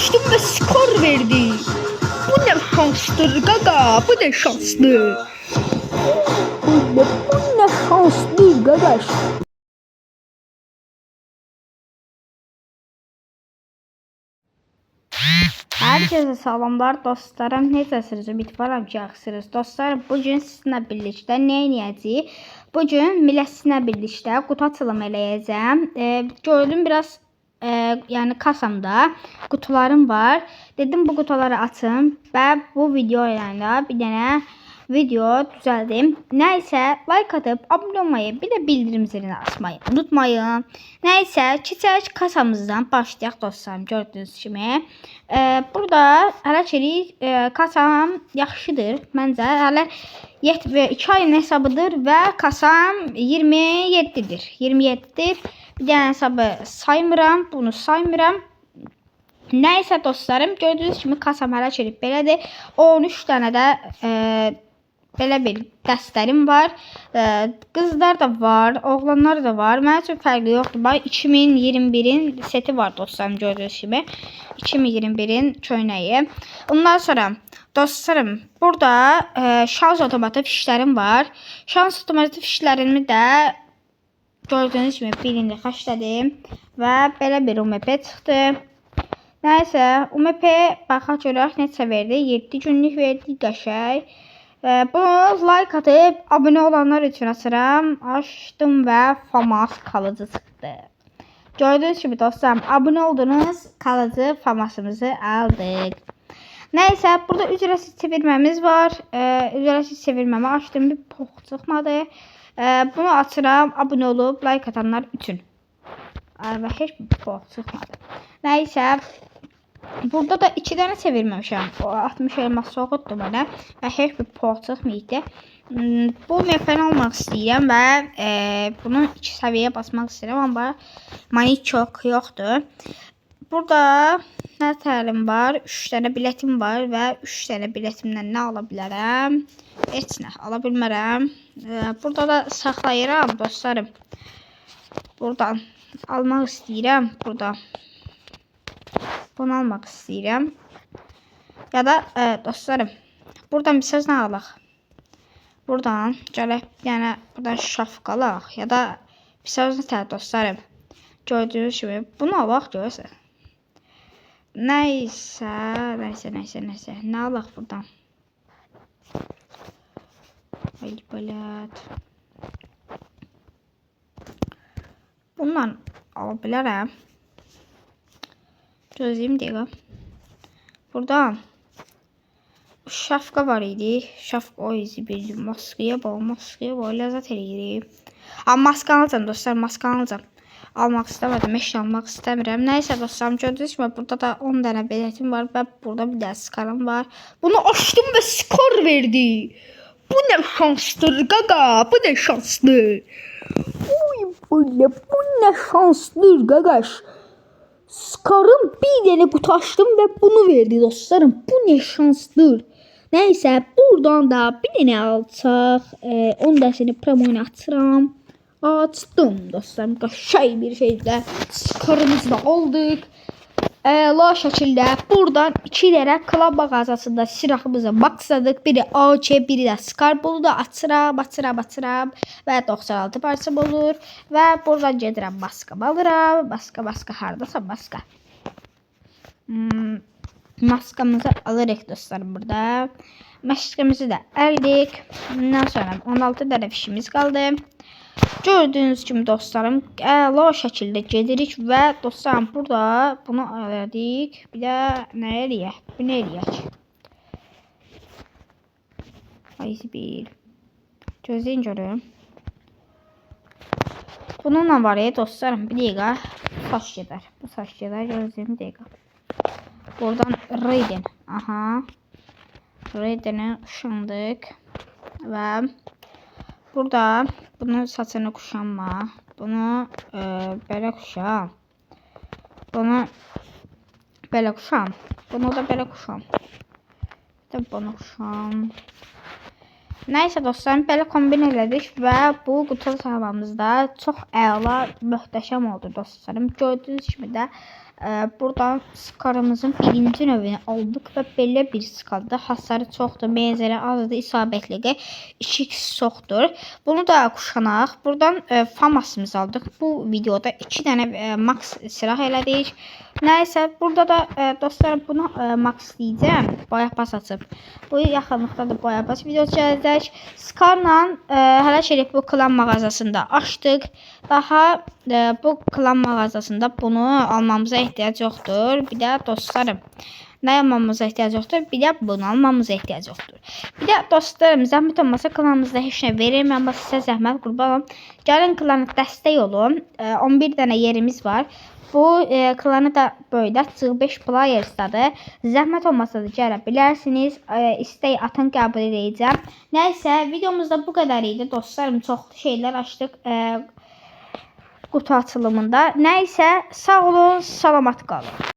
açtım ve skor verdi. Bu ne şansdır gaga, bu ne şansdır. Bu ne şansdır gagaş. Herkese salamlar dostlarım. Necəsiniz? Ümidvaram ki, yaxşısınız. Dostlarım, bugün sizinlə birlikdə nə edəcəyik? Bugün millət sizinlə birlikdə qutu açılımı eləyəcəm. Gördüm biraz yəni kasamda qutularım var. Dedim bu qutuları açım və bu video ilə bir dənə video düzəldim. Nəysə, like atıb, abunə olmayı, bir də bildirim zilini açmayı unutmayın. Nəysə, keçək kasamızdan başlayaq dostlarım, gördüyünüz kimi. Burada hələ ki kasam yaxşıdır. Məncə hələ 2 ayın hesabıdır və kasam 27-dir. 27-dir. Bir dənə hesabı saymıram, bunu saymıram. Nəysə dostlarım, gördüyünüz kimi kasam hələ ki belədir. 13 dənə də belə bir dəstlərim var. Qızlar da var, oğlanlar da var. Mənim üçün fərqli yoxdur. Bax 2021-in seti var dostlarım, gördüyünüz kimi. 2021-in köynəyi. Ondan sonra dostlarım, burada şans otomatı fişlərim var. Şans otomatı fişlərimi də gördüyünüz kimi birində xəşlədim və belə bir UMP çıxdı. Nəysə, UMP baxaq görək neçə verdi? 7 günlük verdi, qəşəng. Bunu like atıb abunə olanlar üçün açıram. Açdım və FAMAS kalıcı çıxdı. Gördüyünüz kimi dostlarım, abunə oldunuz, kalıcı FAMASımızı aldıq. Nəysə, burada ücretsiz çevirməmiz var. Ücretsiz çevirməmi açdım, bir pox çıxmadı. Bunu açıram, abunə olub like atanlar üçün. Və heç bir pox çıxmadı. Nəysə, burada da 2 dənə çevirməmişəm. O 60 elmas soğutdu mənə və heç bir pox çıxmaydı. Bu mefəni almaq istəyirəm və bunu 2 səviyyəyə basmaq istəyirəm, amma money çox yoxdur. Burada nə təlim var? 3 dənə biletim var və 3 dənə biletimdən nə ala bilərəm? Heç nə ala bilmərəm. Burada da saxlayıram dostlarım. Buradan almaq istəyirəm. Burada bunu almaq istəyirəm. Ya da dostlarım, buradan bir söz nə alaq? Buradan gələk, yəni buradan şafqa alaq. Ya da bir söz nə dostlarım? Gördüyünüz kimi bunu alaq görürsən. Nəysə. Nə alaq buradan? Haydi bələt. Bundan ala bilərəm. Gözləyim deyək. Buradan şafqa var idi. Şafqa o izi bir maskaya bax, ləzzət eləyir. Amma maskanı alacam dostlar, maskanı alacam. Almaq istəmədim, heç almaq istəmirəm. Nəysə dostlarım, gördünüz mü? Burada da 10 dənə biletim var və burada bir dənə skaram var. Bunu açdım və skor verdi. Bu ne şansdır gaga, bu ne şansdır. Bu ne şansdır gagaş. Skarım bir dənə qutu açdım və bunu verdi dostlarım. Bu ne şansdır. Nəysə, buradan da bir dənə alacaq. 10 dənəsini promoyunu açıram. Açdım dostlarım. Qəşəng bir şeydə skarımızı da aldıq. La şəkildə buradan 2 dənə klab mağazasında silahımızı maksadıq. Biri AK, biri də skar. Bunu da açıram və 96 parçam olur. Və buradan gedirəm maskam alıram. Maska hardasa maska. Maskamızı alırıq dostlarım burada. Maskamızı da əldik. Bundan sonra 16 dənə fişimiz qaldı. Gördüyünüz kimi dostlarım, əla şəkildə gedirik və dostlarım burada bunu elədik. Bir də nə eləyək? Bunu eləyək. Ayısı bir. Gözləyin görürüm. Bununla var ya dostlarım, bir dəqiqə saç gedər. Bu saç gedər, gözləyim bir dəqiqə. Buradan Raiden. Aha. Raiden'i ışındık və burada bunu saçını kuşanma. Bunu belə kuşam. Bunu belə kuşam. Bunu da belə kuşam. Bunu kuşam. Nəysə dostlarım, belə kombin elədik və bu qutu savamızda çox əla, möhtəşəm oldu dostlarım. Gördüyünüz kimi də Buradan skarımızın birinci növünü aldıq və belə bir skalda hasarı çoxdur, meyzələri azdır, isabətliyi 2x çoxdur. Bunu da kuşanaq. Buradan famasımızı aldıq. Bu videoda 2 dənə max silah elədik. Nəysə, burada da dostlarım bunu max deyəcəm. Bayaq bas açıb. Bu yaxınlıqda da bayaq bas video gələcək. Skarla hələ şeylik bu klan mağazasında açdıq. Daha bu klan mağazasında bunu almamıza ehtiyac yoxdur. Bir də dostlarım, nə almamıza ehtiyac yoxdur? Bir də bunu almamıza ehtiyac yoxdur. Bir də dostlarım, zəhmət olmasa klanımızda heç nə verirəm, amma sizə zəhmət qurbanım. Gəlin klanı dəstək olun. 11 dənə yerimiz var. Bu klanı da böyle C5 playersdadır. Zəhmət olmasa da gələ bilərsiniz. İstək atın, qəbul edəcəm. Nəysə, videomuzda bu qədər idi dostlarım. Çoxlu şeylər açdıq qutu açılımında. Nəysə, sağ olun, salamat qalın.